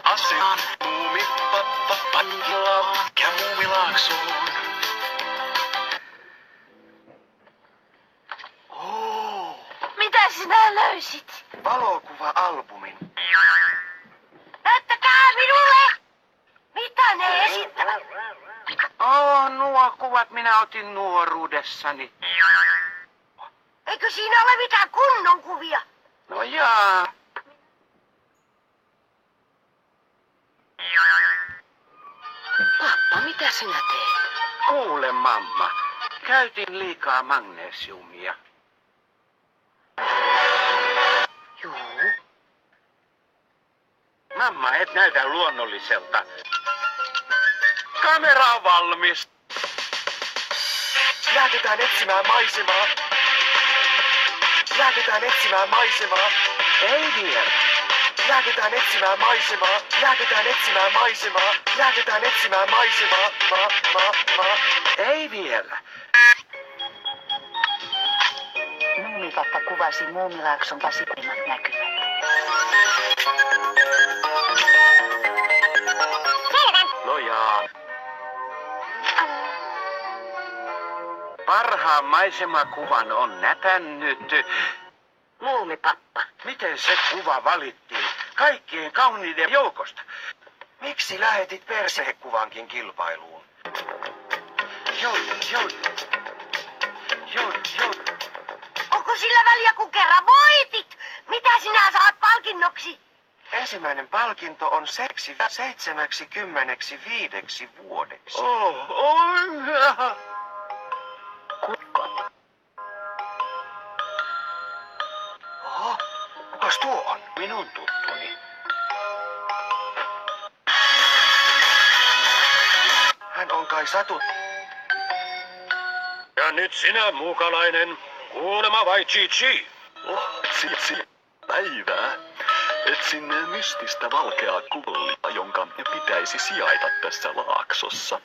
Asian muumipappa pankilla ja muumilaaksoon. Mitä sinä löysit? Valokuva-albumin. Näyttäkää minulle! Mitä ne esittävät? Nuo kuvat minä otin nuoruudessani. Eikö siinä ole mitään kunnon kuvia? No jaa. Pappa, mitä sinä teet? Kuule, mamma. Käytin liikaa magnesiumia. Juu. Mamma, et näytä luonnolliselta. Kamera on valmis. Lähdetään etsimään maisemaa. Lähdetään etsimään maisemaa. Ei vielä. Lähdetään etsimään maisemaa. Lähdetään etsimään maisemaa. Lähdetään etsimään maisemaa. Ei vielä. Muumipappa kuvasi Muumilaakson käsittämät näkymät. No jaa. Parhaan maisemakuvan on näpännyt. Muumipappa. Miten se kuva valittiin kaikkien kauniiden joukosta? Miksi lähetit persehekuvankin kilpailuun? Joo. Onko sillä väliä, kun kerran voitit? Mitä sinä saat palkinnoksi? Ensimmäinen palkinto on seksi 75 vuodeksi. Kukko. Oho, kukas tuo on? Minun tuttuni. Hän on kai Satu. Ja nyt sinä, muukalainen. Kuulema vai Chi? Päivää. Etsin mystistä valkeaa kullia, jonka pitäisi sijaita tässä laaksossa.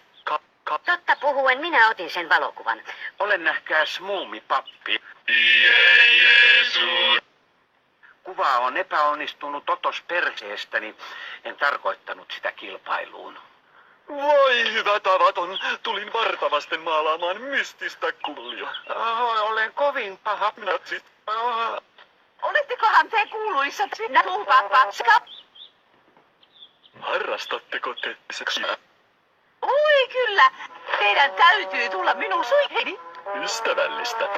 Totta puhuen, minä otin sen valokuvan. Olen nähkääs muumipappi. Kuva on epäonnistunut otos perseestäni. En tarkoittanut sitä kilpailuun. Voi hyvä tavaton, tulin vartavasten maalaamaan mystistä kullia. Olen kovin paha. Natsit. Olettekohan te kuuluissa sinä muupapapska? Harrastatteko te seksiä? Oi kyllä, teidän täytyy tulla minun suihini. Ystävällistä.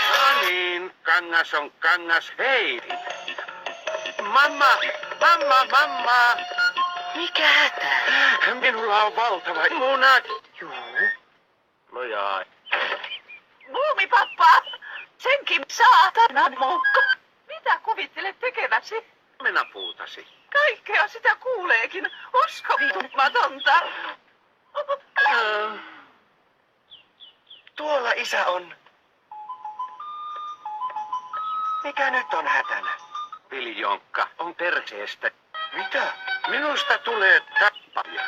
No niin, kangas on kangas. Hei! Mamma! Mikä hätä? Minulla on valtava munat. Juu. No jaa. Muumipappa! Senkin saatanan moukko. Mitä kuvittelet tekeväsi? Minä puutasi. Kaikkea sitä kuuleekin. Uskomatonta. Tuolla isä on. Mikä nyt on hätänä? Viljonkka on perseestä. Mitä? Minusta tulee tappaja.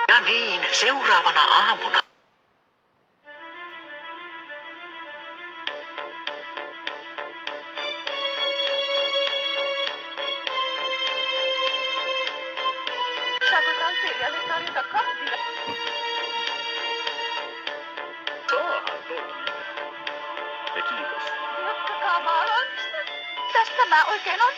Ja niin, seuraavana aamuna. Saako kalteerialle tarjota kahvia? Saahan toki. Ja kiitos. Jatkakaa maalaamista. Tästä mä oikein on.